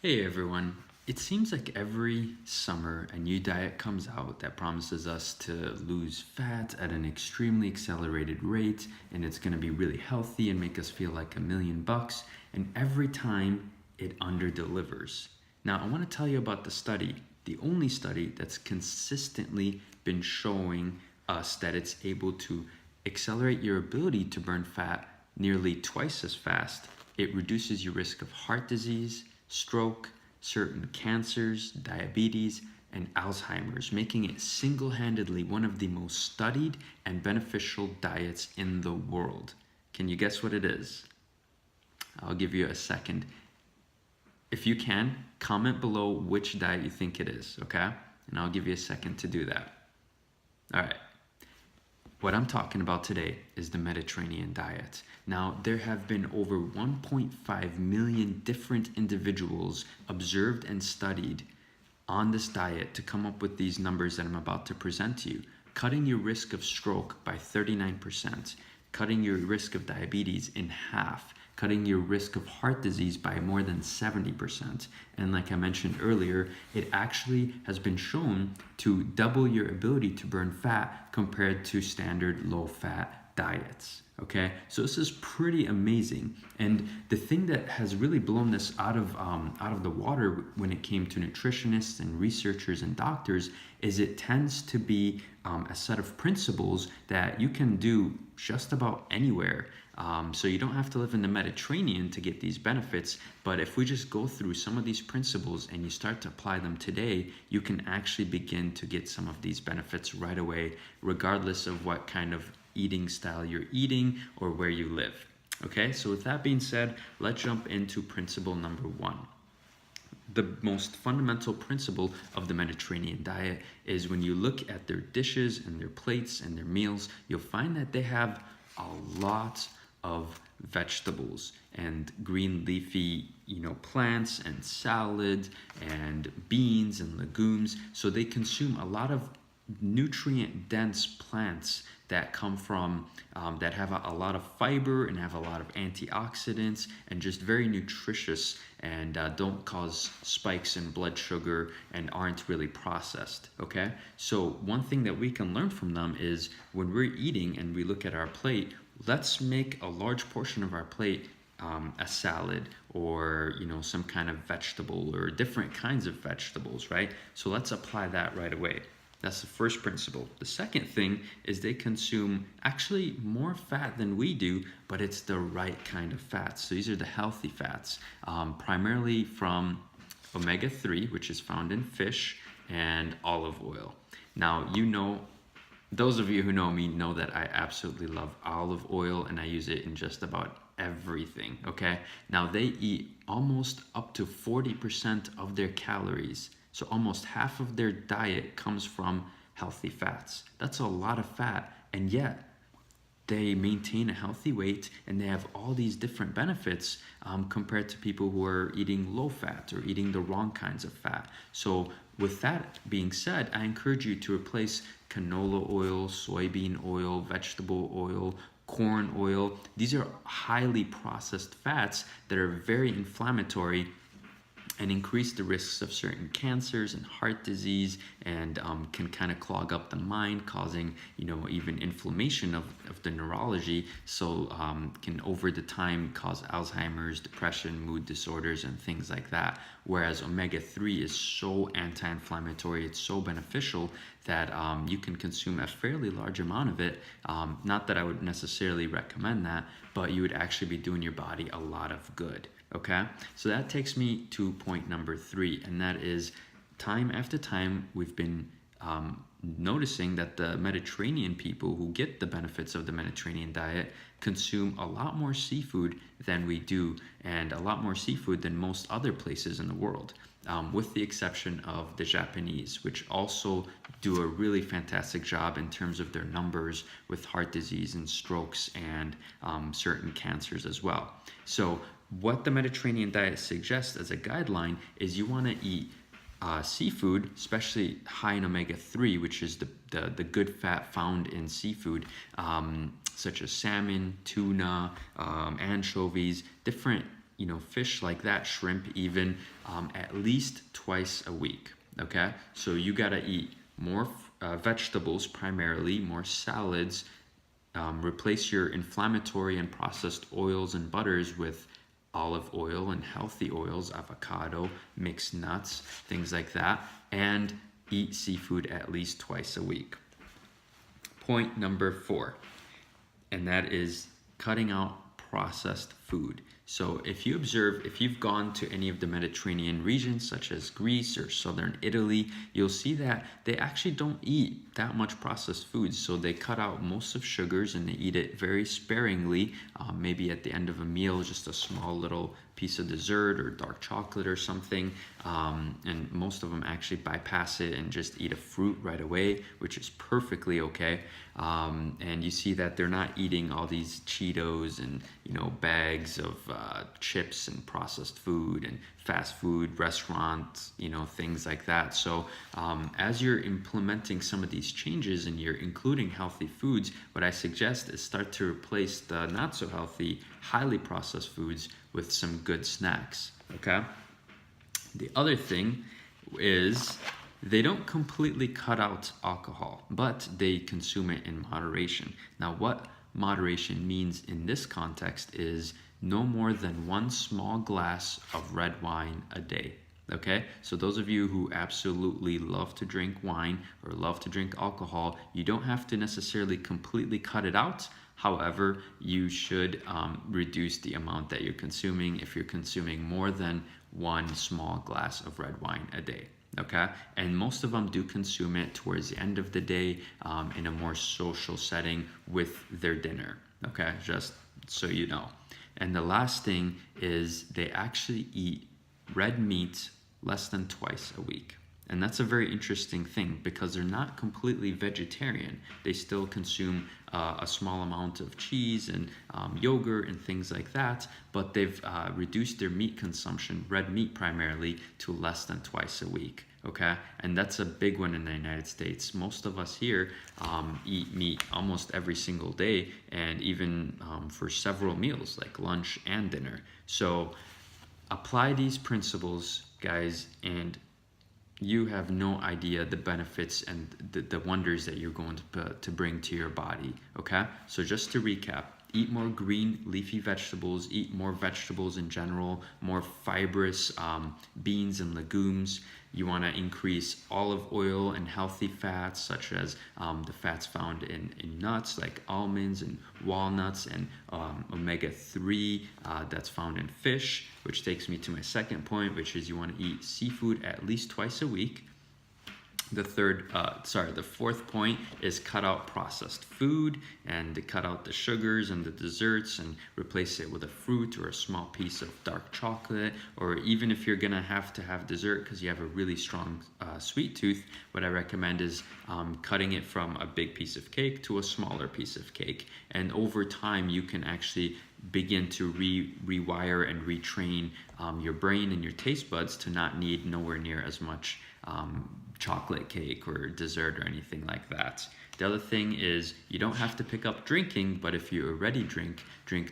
Hey everyone. It seems like every summer a new diet comes out that promises us to lose fat at an extremely accelerated rate, and it's going to be really healthy and make us feel like $1,000,000, and every time it underdelivers. Now, I want to tell you about the study, the only study that's consistently been showing us that it's able to accelerate your ability to burn fat nearly twice as fast. It reduces your risk of heart disease, stroke, certain cancers, diabetes, and Alzheimer's, making it single handedly one of the most studied and beneficial diets in the world. Can you guess what it is? I'll give you a second. If you can, comment below which diet you think it is, okay? And I'll give you a second to do that. All right. What I'm talking about today is the Mediterranean diet. Now, there have been over 1.5 million different individuals observed and studied on this diet to come up with these numbers that I'm about to present to you. Cutting your risk of stroke by 39%, cutting your risk of diabetes in half, cutting your risk of heart disease by more than 70%. And like I mentioned earlier, it actually has been shown to double your ability to burn fat compared to standard low-fat diets. Okay, so this is pretty amazing, and the thing that has really blown this out of the water when it came to nutritionists and researchers and doctors is it tends to be a set of principles that you can do just about anywhere. So you don't have to live in the Mediterranean to get these benefits, but if we just go through some of these principles and you start to apply them today, you can actually begin to get some of these benefits right away, regardless of what kind of eating style you're eating or where you live. Okay, so with that being said, let's jump into principle number one. The most fundamental principle of the Mediterranean diet is when you look at their dishes and their plates and their meals, you'll find that they have a lot of vegetables and green leafy plants and salad and beans and legumes. So they consume a lot of nutrient dense plants that come from that have a lot of fiber and have a lot of antioxidants and just very nutritious and don't cause spikes in blood sugar and aren't really processed. Okay, so one thing that we can learn from them is when we're eating and we look at our plate, let's make a large portion of our plate a salad or some kind of vegetable or different kinds of vegetables, right? So let's apply that right away. That's the first principle. The second thing is they consume actually more fat than we do, but it's the right kind of fats. So these are the healthy fats, primarily from omega-3, which is found in fish, and olive oil. Now, those of you who know me know that I absolutely love olive oil and I use it in just about everything, okay? Now, they eat almost up to 40% of their calories. So almost half of their diet comes from healthy fats. That's a lot of fat, and yet they maintain a healthy weight and they have all these different benefits compared to people who are eating low fat or eating the wrong kinds of fat. So with that being said, I encourage you to replace canola oil, soybean oil, vegetable oil, corn oil. These are highly processed fats that are very inflammatory and increase the risks of certain cancers and heart disease, and can kind of clog up the mind, causing even inflammation of the neurology. So can over the time cause Alzheimer's, depression, mood disorders, and things like that. Whereas omega-3 is so anti-inflammatory, it's so beneficial that you can consume a fairly large amount of it. Not that I would necessarily recommend that, but you would actually be doing your body a lot of good. Okay, so that takes me to point number 3, and that is time after time we've been noticing that the Mediterranean people who get the benefits of the Mediterranean diet consume a lot more seafood than we do, and a lot more seafood than most other places in the world, with the exception of the Japanese, which also do a really fantastic job in terms of their numbers with heart disease and strokes and certain cancers as well. So what the Mediterranean diet suggests as a guideline is you want to eat seafood, especially high in omega-3, which is the good fat found in seafood, such as salmon, tuna, anchovies, different fish like that, shrimp even, at least twice a week. Okay, so you gotta eat more vegetables primarily, more salads. Replace your inflammatory and processed oils and butters with olive oil and healthy oils, avocado, mixed nuts, things like that, and eat seafood at least twice a week. Point number 4, and that is cutting out processed food. So if you've gone to any of the Mediterranean regions, such as Greece or southern Italy, you'll see that they actually don't eat that much processed foods. So they cut out most of sugars and they eat it very sparingly. Maybe at the end of a meal, just a small little piece of dessert or dark chocolate or something. And most of them actually bypass it and just eat a fruit right away, which is perfectly okay. And you see that they're not eating all these Cheetos and bags of chips and processed food and fast food restaurants, things like that. So as you're implementing some of these changes and you're including healthy foods, what I suggest is start to replace the not so healthy, highly processed foods with some good snacks. Okay. The other thing is they don't completely cut out alcohol, but they consume it in moderation. Now, what moderation means in this context is no more than 1 small glass of red wine a day. Okay, so those of you who absolutely love to drink wine or love to drink alcohol, you don't have to necessarily completely cut it out. However, you should reduce the amount that you're consuming if you're consuming more than 1 small glass of red wine a day. Okay, and most of them do consume it towards the end of the day in a more social setting with their dinner. Okay, just so you know. And the last thing is they actually eat red meat less than twice a week. And that's a very interesting thing because they're not completely vegetarian. They still consume a small amount of cheese and yogurt and things like that, but they've reduced their meat consumption, red meat primarily, to less than twice a week. Okay, and that's a big one in the United States. Most of us here eat meat almost every single day, and even for several meals like lunch and dinner. So apply these principles, guys, and you have no idea the benefits and the wonders that you're going to bring to your body. Okay, so just to recap, eat more green leafy vegetables, eat more vegetables in general, more fibrous beans and legumes. You want to increase olive oil and healthy fats, such as the fats found in nuts like almonds and walnuts, and omega-3 that's found in fish, which takes me to my second point, which is you want to eat seafood at least twice a week. The fourth point is cut out processed food and to cut out the sugars and the desserts and replace it with a fruit or a small piece of dark chocolate. Or even if you're gonna have to have dessert because you have a really strong sweet tooth, what I recommend is cutting it from a big piece of cake to a smaller piece of cake. And over time, you can actually begin to rewire and retrain your brain and your taste buds to not need nowhere near as much chocolate cake or dessert or anything like that. The other thing is you don't have to pick up drinking, but if you already drink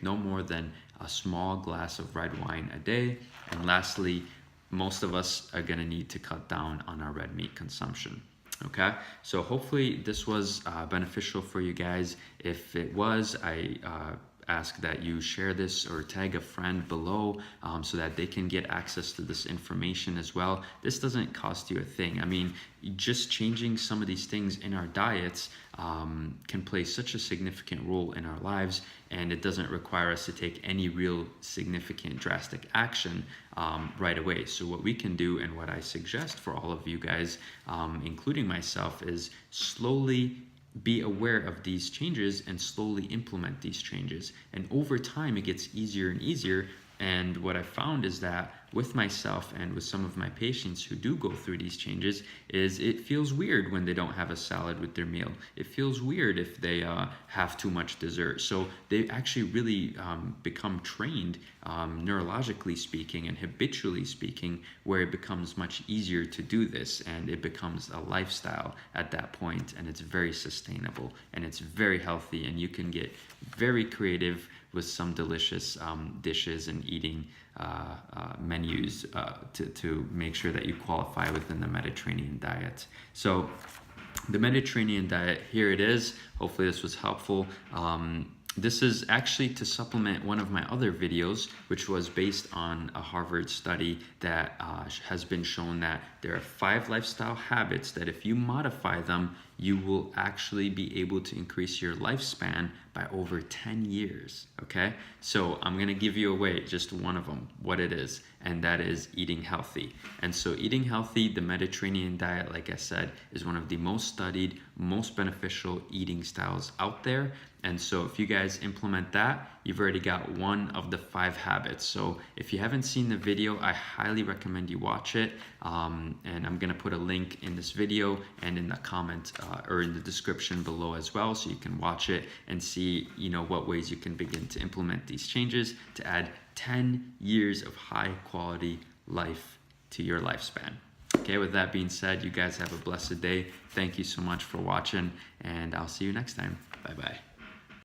no more than a small glass of red wine a day. And lastly, most of us are going to need to cut down on our red meat consumption. Okay, so hopefully this was beneficial for you guys. If it was, I ask that you share this or tag a friend below so that they can get access to this information as well. This doesn't cost you a thing. I mean, just changing some of these things in our diets can play such a significant role in our lives, and it doesn't require us to take any real significant drastic action right away. So what we can do, and what I suggest for all of you guys, including myself, is slowly be aware of these changes and slowly implement these changes. And over time, it gets easier and easier. And what I found is that with myself and with some of my patients who do go through these changes is it feels weird when they don't have a salad with their meal. It feels weird if they have too much dessert. So they actually really become trained neurologically speaking and habitually speaking, where it becomes much easier to do this, and it becomes a lifestyle at that point, and it's very sustainable and it's very healthy, and you can get very creative with some delicious dishes and eating menus to make sure that you qualify within the Mediterranean diet. So the Mediterranean diet, here it is. Hopefully this was helpful. This is actually to supplement one of my other videos, which was based on a Harvard study that has been shown that there are 5 lifestyle habits that if you modify them, you will actually be able to increase your lifespan by over 10 years, okay? So I'm gonna give you away just one of them, what it is, and that is eating healthy. And so eating healthy, the Mediterranean diet, like I said, is one of the most studied, most beneficial eating styles out there. And so if you guys implement that, you've already got one of the 5 habits. So if you haven't seen the video, I highly recommend you watch it. And I'm gonna put a link in this video and in the comment or in the description below as well, so you can watch it and see, you know, what ways you can begin to implement these changes to add 10 years of high quality life to your lifespan. Okay, with that being said, you guys have a blessed day. Thank you so much for watching, and I'll see you next time. Bye-bye.